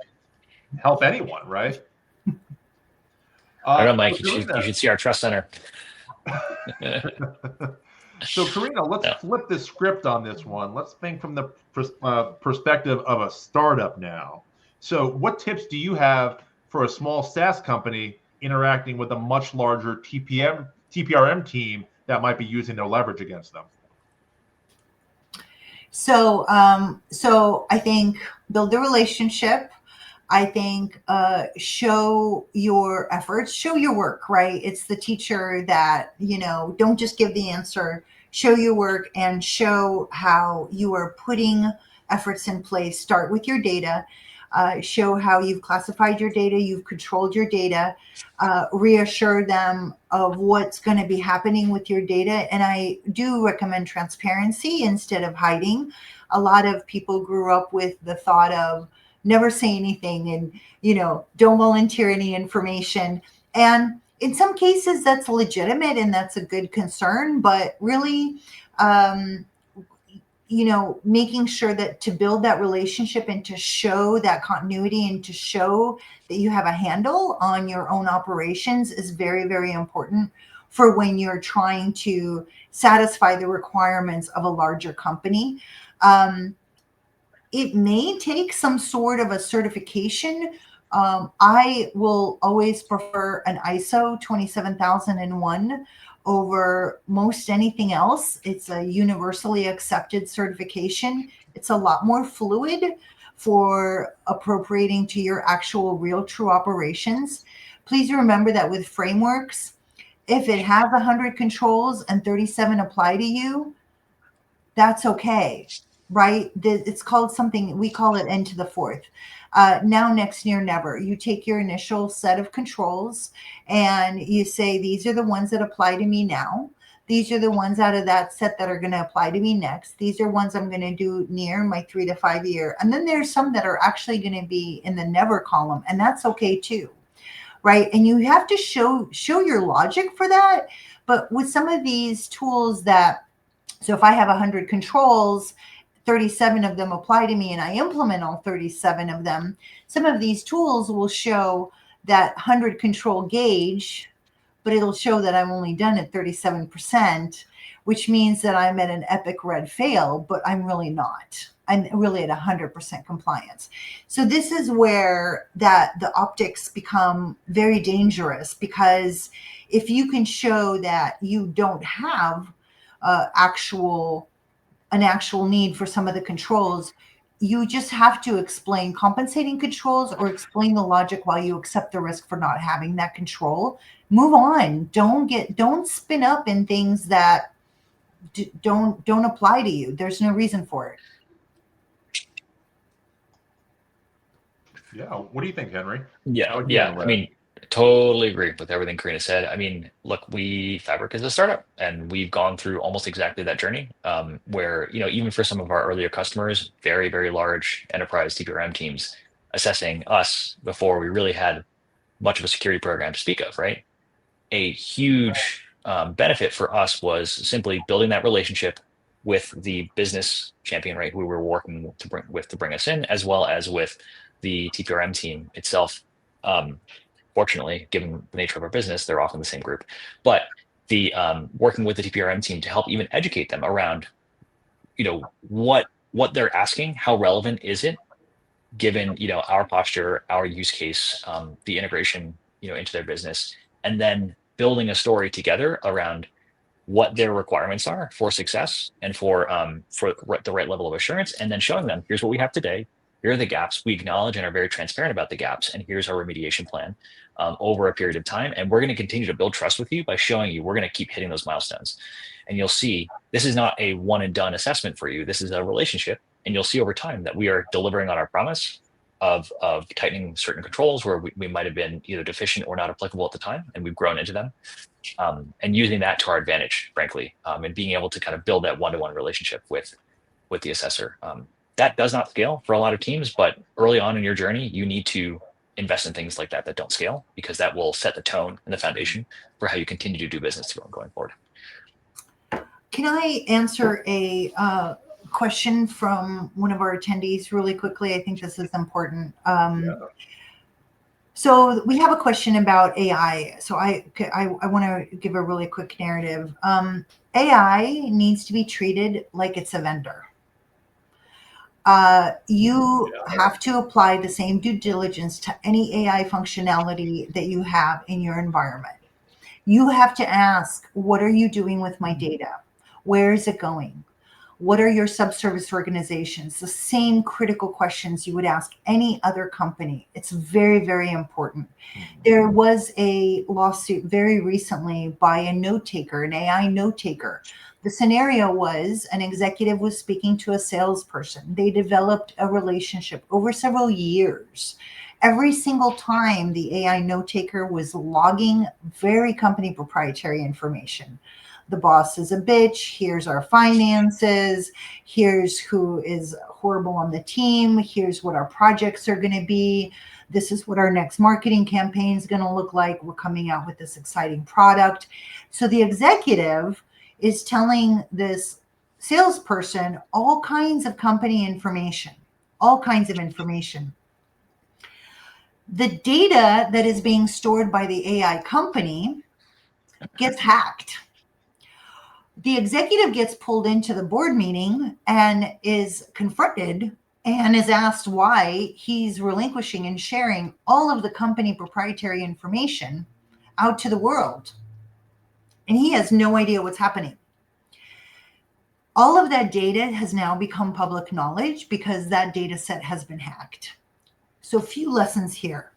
help anyone, right? I don't know, Mike. So You should see our trust center. So Karina, let's flip the script on this one. Let's think from the perspective of a startup now. So what tips do you have for a small SaaS company interacting with a much larger TPRM team that might be using their leverage against them? So, I think build the relationship. I think show your efforts, show your work, right? It's the teacher that, don't just give the answer, show your work and show how you are putting efforts in place. Start with your data, show how you've classified your data, you've controlled your data, reassure them of what's going to be happening with your data. And I do recommend transparency instead of hiding. A lot of people grew up with the thought of, never say anything and, don't volunteer any information. And in some cases that's legitimate and that's a good concern, but really, making sure that to build that relationship and to show that continuity and to show that you have a handle on your own operations is very, very important for when you're trying to satisfy the requirements of a larger company. It may take some sort of a certification. I will always prefer an ISO 27001 over most anything else. It's a universally accepted certification. It's a lot more fluid for appropriating to your actual real true operations. Please remember that with frameworks, if it has 100 controls and 37 apply to you, that's okay. Right? It's called something, we call it N to the fourth. Now, next, near, never. You take your initial set of controls and you say, these are the ones that apply to me now. These are the ones out of that set that are going to apply to me next. These are ones I'm going to do near my 3 to 5 year. And then there's some that are actually going to be in the never column. And that's okay too. Right? And you have to show your logic for that. But with some of these tools so if I have 100 controls, 37 of them apply to me and I implement all 37 of them, some of these tools will show that 100 control gauge, but it'll show that I'm only done at 37%, which means that I'm at an epic red fail, but I'm really not. I'm really at 100% compliance. So this is where the optics become very dangerous, because if you can show that you don't have an actual need for some of the controls, you just have to explain compensating controls or explain the logic why you accept the risk for not having that control. Move on. Don't spin up in things that don't apply to you. There's no reason for it. Yeah. What do you think, Henry? Yeah. I mean, totally agree with everything Karina said. I mean, look, Fabric is a startup and we've gone through almost exactly that journey where, even for some of our earlier customers, very, very large enterprise TPRM teams assessing us before we really had much of a security program to speak of, right? A huge benefit for us was simply building that relationship with the business champion, right, who we were working to bring us in, as well as with the TPRM team itself. Fortunately, given the nature of our business, they're often the same group. But the working with the TPRM team to help even educate them around, what they're asking, how relevant is it, given our posture, our use case, the integration into their business, and then building a story together around what their requirements are for success and for the right level of assurance, and then showing them, here's what we have today. Here are the gaps we acknowledge and are very transparent about the gaps, and here's our remediation plan over a period of time. And we're going to continue to build trust with you by showing you we're going to keep hitting those milestones. And you'll see this is not a one and done assessment for you. This is a relationship, and you'll see over time that we are delivering on our promise of tightening certain controls where we might have been either deficient or not applicable at the time, and we've grown into them. And using that to our advantage, frankly, and being able to kind of build that one-to-one relationship with the assessor. That does not scale for a lot of teams, but early on in your journey, you need to invest in things like that don't scale, because that will set the tone and the foundation for how you continue to do business going forward. Can I answer a question from one of our attendees really quickly? I think this is important. So we have a question about AI. So I want to give a really quick narrative. AI needs to be treated like it's a vendor. You have to apply the same due diligence to any AI functionality that you have in your environment. You have to ask, what are you doing with my data? Where is it going? What are your subservice organizations? The same critical questions you would ask any other company. It's very, very important. There was a lawsuit very recently by a note taker, an AI note taker. The scenario was an executive was speaking to a salesperson. They developed a relationship over several years. Every single time the AI note taker was logging very company proprietary information. The boss is a bitch. Here's our finances. Here's who is horrible on the team. Here's what our projects are going to be. This is what our next marketing campaign is going to look like. We're coming out with this exciting product. So the executive is telling this salesperson all kinds of company information, all kinds of information. The data that is being stored by the AI company gets hacked. The executive gets pulled into the board meeting and is confronted and is asked why he's relinquishing and sharing all of the company proprietary information out to the world. And he has no idea what's happening. All of that data has now become public knowledge because that data set has been hacked. So a few lessons here.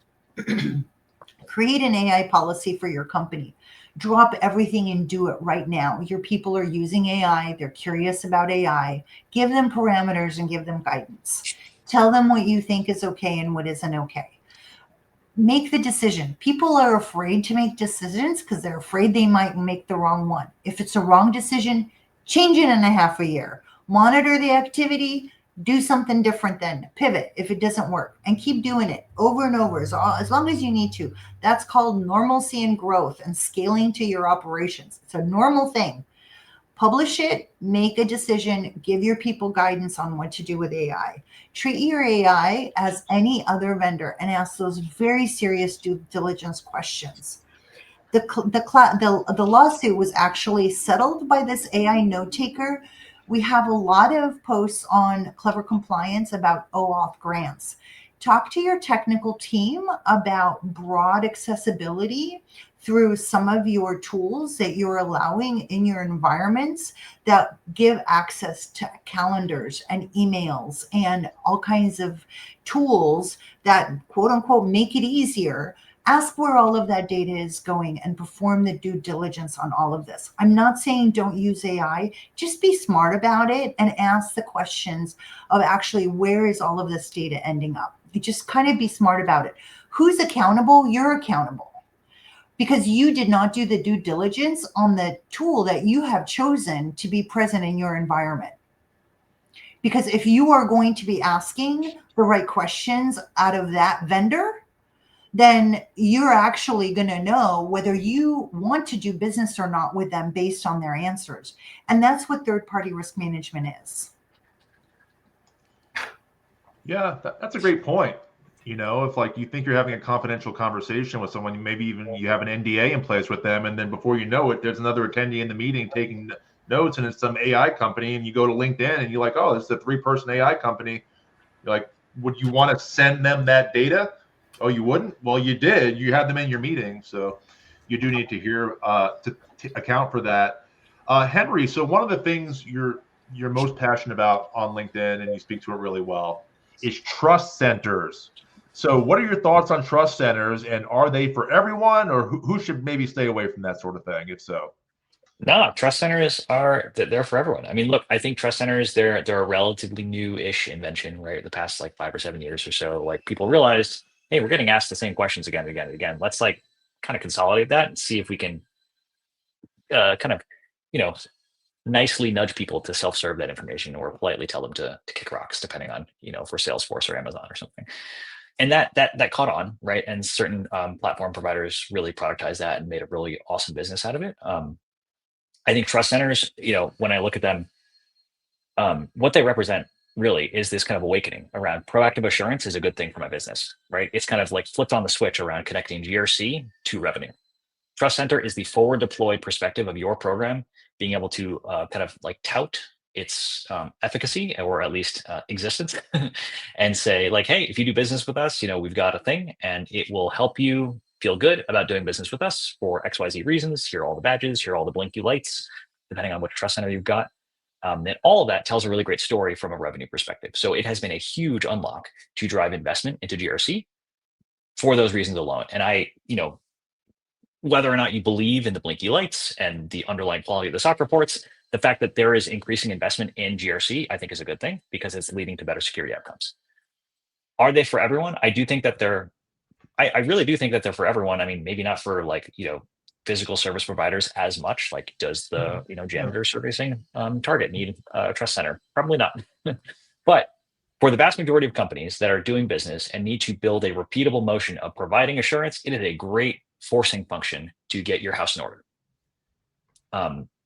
Create an AI policy for your company. Drop everything and do it right now. Your people are using AI. They're curious about AI. Give them parameters and give them guidance. Tell them what you think is okay and what isn't okay. Make the decision. People are afraid to make decisions because they're afraid they might make the wrong one. If it's a wrong decision, change it in a half a year. Monitor the activity. Do something different then. Pivot if it doesn't work. And keep doing it over and over as long as you need to. That's called normalcy and growth and scaling to your operations. It's a normal thing. Publish it, make a decision, give your people guidance on what to do with AI. Treat your AI as any other vendor and ask those very serious due diligence questions. The lawsuit was actually settled by this AI note taker. We have a lot of posts on Klever Compliance about OAuth grants. Talk to your technical team about broad accessibility through some of your tools that you're allowing in your environments that give access to calendars and emails and all kinds of tools that, quote unquote, make it easier. Ask where all of that data is going and perform the due diligence on all of this. I'm not saying don't use AI, just be smart about it and ask the questions of actually where is all of this data ending up. You just kind of be smart about it. Who's accountable? You're accountable because you did not do the due diligence on the tool that you have chosen to be present in your environment. Because if you are going to be asking the right questions out of that vendor, then you're actually going to know whether you want to do business or not with them based on their answers. And that's what third-party risk management is. Yeah, that's a great point. You know, if like you think you're having a confidential conversation with someone, maybe even you have an NDA in place with them, and then before you know it, there's another attendee in the meeting taking notes, and it's some AI company, and you go to LinkedIn and you're like, oh, this is a 3-person AI company. You're like, would you want to send them that data? Oh, you wouldn't? Well, you did. You had them in your meeting, so you do need to hear to account for that. Henry, so one of the things you're most passionate about on LinkedIn, and you speak to it really well, is trust centers. So what are your thoughts on trust centers, and are they for everyone, or who should maybe stay away from that sort of thing, if so? No, trust centers they're for everyone. I mean, look, I think trust centers they're a relatively new-ish invention, right? The past like 5 or 7 years or so, like people realized, hey, we're getting asked the same questions again and again and again. Let's like kind of consolidate that and see if we can kind of, you know, nicely nudge people to self-serve that information or politely tell them to kick rocks, depending on, if we're Salesforce or Amazon or something. And that caught on, right? And certain platform providers really productized that and made a really awesome business out of it. I think trust centers, when I look at them, what they represent really is this kind of awakening around proactive assurance is a good thing for my business, right? It's kind of like flipped on the switch around connecting GRC to revenue. Trust Center is the forward deployed perspective of your program, being able to kind of like tout its efficacy or at least existence and say like, hey, if you do business with us, we've got a thing and it will help you feel good about doing business with us for XYZ reasons. Here are all the badges, here are all the blinky lights, depending on which Trust Center you've got. And all of that tells a really great story from a revenue perspective. So it has been a huge unlock to drive investment into GRC for those reasons alone. And whether or not you believe in the blinky lights and the underlying quality of the SOC reports, the fact that there is increasing investment in GRC, I think is a good thing because it's leading to better security outcomes. Are they for everyone? I do think that I really do think that they're for everyone. I mean, maybe not for physical service providers as much. Like, does the janitor servicing Target need a trust center? Probably not. But for the vast majority of companies that are doing business and need to build a repeatable motion of providing assurance, it is a great forcing function to get your house in order.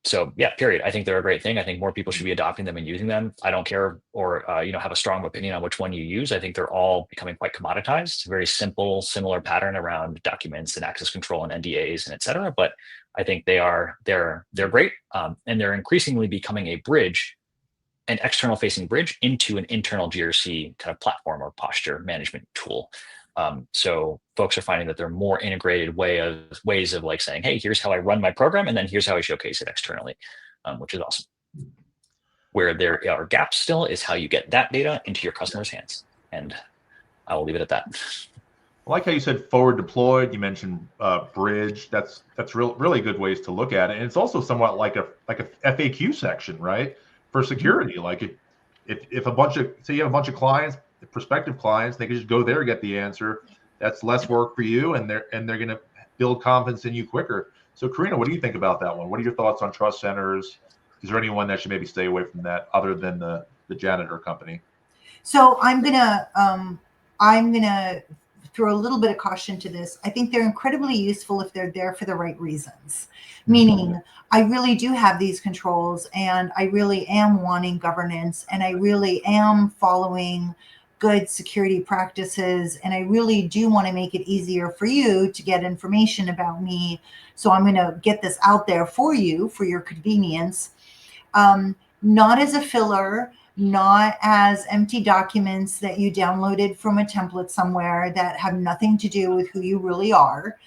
So yeah, period. I think they're a great thing. I think more people should be adopting them and using them. I don't care or have a strong opinion on which one you use. I think they're all becoming quite commoditized. Very simple, similar pattern around documents and access control and NDAs and et cetera. But I think they're great, and they're increasingly becoming a bridge, an external facing bridge into an internal GRC kind of platform or posture management tool. So folks are finding that they're more integrated ways of like saying, hey, here's how I run my program, and then here's how I showcase it externally, which is awesome. Where there are gaps still is how you get that data into your customers' hands. And I will leave it at that. I like how you said forward deployed. You mentioned bridge. That's really good ways to look at it. And it's also somewhat like a FAQ section, right? For security. Like if a bunch of, say you have a bunch of clients, prospective clients, they can just go there and get the answer. That's less work for you, and they're going to build confidence in you quicker. So Karina, what do you think about that one? What are your thoughts on trust centers? Is there anyone that should maybe stay away from that other than the janitor company? So I'm gonna throw a little bit of caution to this. I think they're incredibly useful if they're there for the right reasons. Meaning, I really do have these controls, and I really am wanting governance, and I really am following good security practices, and I really do want to make it easier for you to get information about me. So I'm going to get this out there for you for your convenience, not as a filler, not as empty documents that you downloaded from a template somewhere that have nothing to do with who you really are.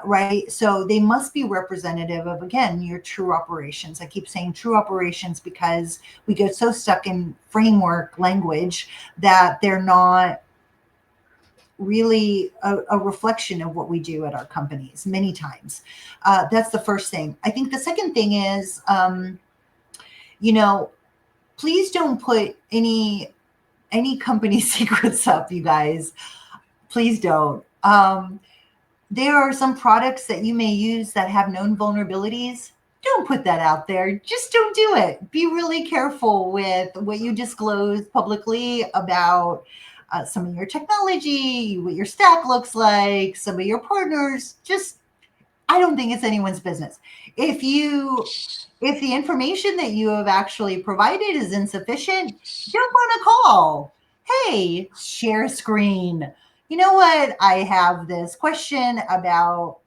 Right? So they must be representative of, again, your true operations. I keep saying true operations because we get so stuck in framework language that they're not really a reflection of what we do at our companies many times. That's the first thing. I think the second thing is, please don't put any company secrets up, you guys. Please don't. There are some products that you may use that have known vulnerabilities. Don't put that out there. Just don't do it. Be really careful with what you disclose publicly about some of your technology, what your stack looks like, some of your partners. I don't think it's anyone's business. If the information that you have actually provided is insufficient, jump on a call. Hey, share screen. You know what? I have this question about,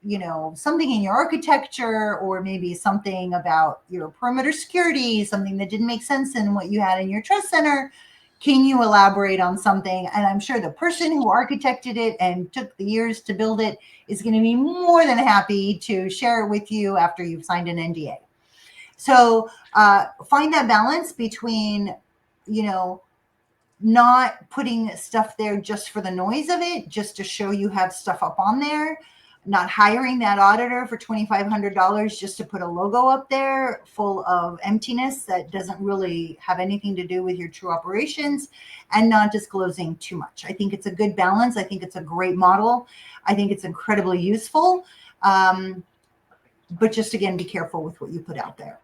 something in your architecture, or maybe something about your perimeter security, something that didn't make sense in what you had in your trust center. Can you elaborate on something? And I'm sure the person who architected it and took the years to build it is going to be more than happy to share it with you after you've signed an NDA. So find that balance between, not putting stuff there just for the noise of it, just to show you have stuff up on there, not hiring that auditor for $2,500 just to put a logo up there full of emptiness that doesn't really have anything to do with your true operations, and not disclosing too much. I think it's a good balance. I think it's a great model. I think it's incredibly useful. But just again, be careful with what you put out there.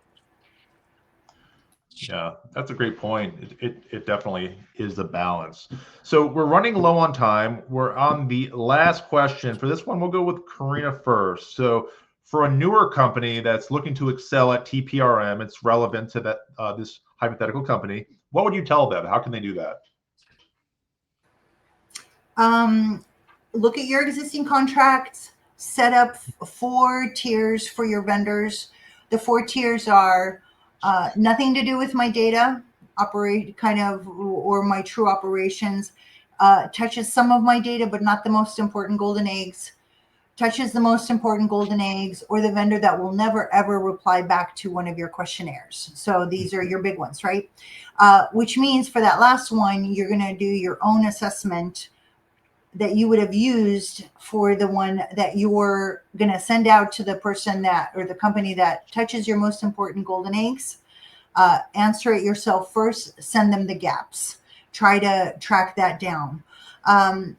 Yeah, that's a great point. It definitely is the balance. So we're running low on time. We're on the last question. For this one, we'll go with Karina first. So for a newer company that's looking to excel at TPRM, it's relevant to that this hypothetical company. What would you tell them? How can they do that? Look at your existing contracts, set up 4 tiers for your vendors. The 4 tiers are nothing to do with my data, or my true operations, touches some of my data, but not the most important golden eggs, touches the most important golden eggs, or the vendor that will never, ever reply back to one of your questionnaires. So these are your big ones, right? Which means for that last one, you're going to do your own assessment that you would have used for the one that you're going to send out to the person that, or the company that touches your most important golden eggs. Answer it yourself first, send them the gaps, try to track that down. And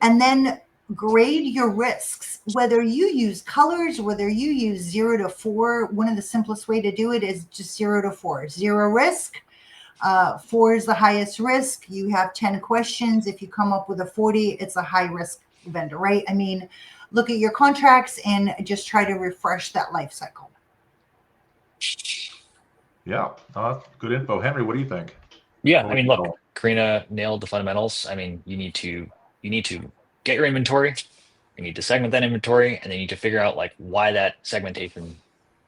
then grade your risks, whether you use colors, whether you use 0 to 4. One of the simplest way to do it is just 0 to 4. 0 risk. 4 is the highest risk. You have 10 questions. If you come up with a 40, it's a high risk vendor, right? I mean, look at your contracts and just try to refresh that life cycle. Yeah, good info. Henry, what do you think? Yeah, I mean, look, Karina nailed the fundamentals. I mean, you need to get your inventory, you need to segment that inventory, and then you need to figure out like why that segmentation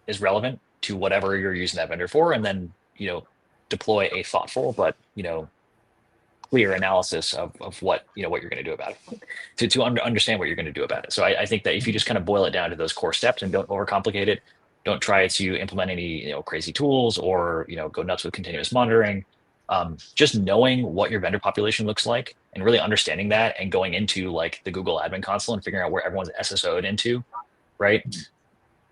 is relevant to whatever you're using that vendor for, and then deploy a thoughtful but clear analysis of what what you're going to do about it, to understand what you're going to do about it. So I think that if you just kind of boil it down to those core steps and don't overcomplicate it, don't try to implement any crazy tools or go nuts with continuous monitoring. Just knowing what your vendor population looks like and really understanding that, and going into like the Google admin console and figuring out where everyone's SSO'd into, right?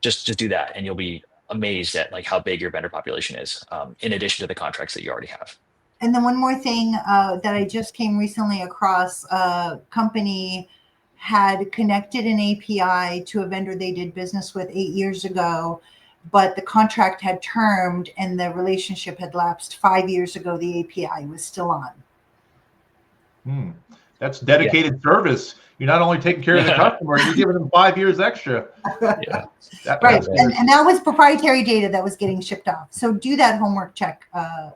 Just do that, and you'll be amazed at like how big your vendor population is, in addition to the contracts that you already have. And then one more thing that I just came recently across, a company had connected an API to a vendor they did business with 8 years ago, but the contract had termed and the relationship had lapsed 5 years ago. The API was still on. That's dedicated service. You're not only taking care of the customer, you're giving them 5 years extra. Yeah. Right. And that was proprietary data that was getting shipped off. So do that homework check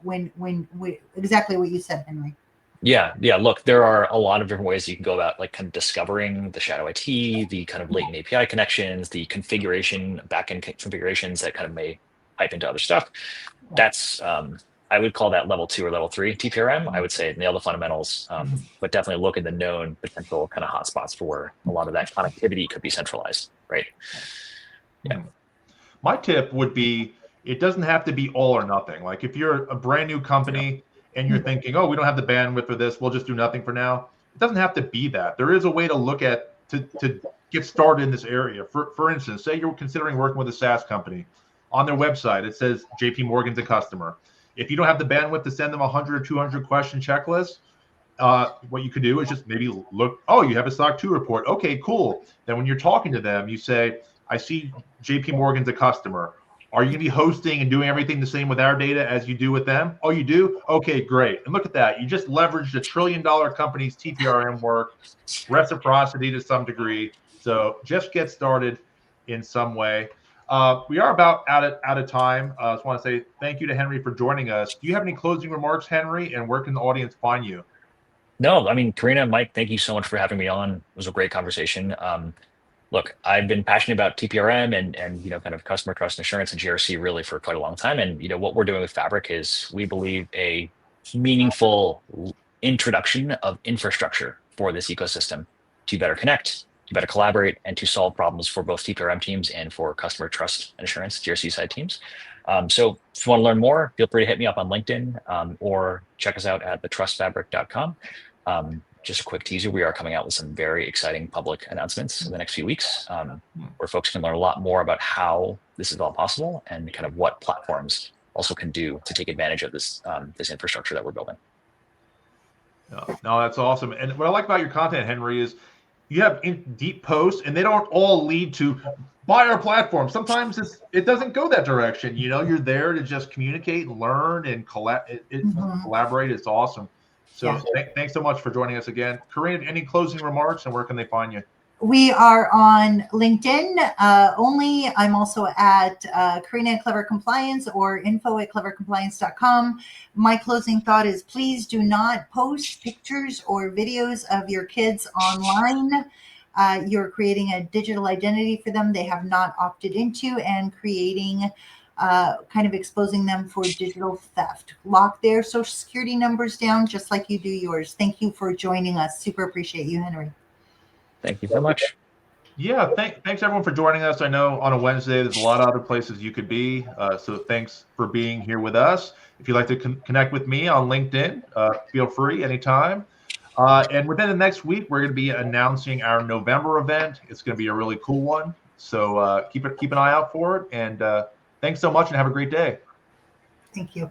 when exactly what you said, Henry. Yeah. Look, there are a lot of different ways you can go about like kind of discovering the shadow IT, the kind of latent API connections, the configuration, backend configurations that kind of may pipe into other stuff. That's I would call that level 2 or level 3 TPRM. I would say nail the fundamentals, but definitely look at the known potential kind of hotspots for where a lot of that connectivity could be centralized, right? Yeah. My tip would be, it doesn't have to be all or nothing. Like if you're a brand new company and you're thinking, oh, we don't have the bandwidth for this, we'll just do nothing for now. It doesn't have to be that. There is a way to look at, to get started in this area. For instance, say you're considering working with a SaaS company. On their website, it says JP Morgan's a customer. If you don't have the bandwidth to send them 100 or 200 question checklist, what you could do is just maybe look, oh, you have a SOC 2 report. Okay, cool. Then when you're talking to them, you say, I see JP Morgan's a customer. Are you going to be hosting and doing everything the same with our data as you do with them? Oh, you do? Okay, great. And look at that. You just leveraged $1 trillion company's TPRM work, reciprocity to some degree. So just get started in some way. We are about out of time. I just want to say thank you to Henry for joining us. Do you have any closing remarks, Henry? And where can the audience find you? No, I mean, Karina, Mike, thank you so much for having me on. It was a great conversation. Look, I've been passionate about TPRM and kind of customer trust and assurance and GRC really for quite a long time. And what we're doing with Fabric is we believe a meaningful introduction of infrastructure for this ecosystem to better connect, to better collaborate, and to solve problems for both TPRM teams and for customer trust and assurance GRC side teams. So if you want to learn more, feel free to hit me up on LinkedIn or check us out at thetrustfabric.com. just a quick teaser, we are coming out with some very exciting public announcements in the next few weeks, where folks can learn a lot more about how this is all possible and kind of what platforms also can do to take advantage of this this infrastructure that we're building. No, that's awesome. And what I like about your content, Henry, is you have deep posts, and they don't all lead to buy our platform. Sometimes it doesn't go that direction. You know, you're there to just communicate and learn and collaborate. It's awesome. So thanks so much for joining us again. Karina, any closing remarks, and where can they find you? We are on LinkedIn only. I'm also at Karina at Klever Compliance or info@klevercompliance.com. My closing thought is, please do not post pictures or videos of your kids online. You're creating a digital identity for them they have not opted into, and creating kind of exposing them for digital theft. Lock their social security numbers down just like you do yours. Thank you for joining us. Super appreciate you, Henry. Thank you so much. Yeah, thanks everyone for joining us. I know on a Wednesday, there's a lot of other places you could be. So thanks for being here with us. If you'd like to connect with me on LinkedIn, feel free anytime. And within the next week, we're going to be announcing our November event. It's going to be a really cool one. So keep an eye out for it. And thanks so much, and have a great day. Thank you.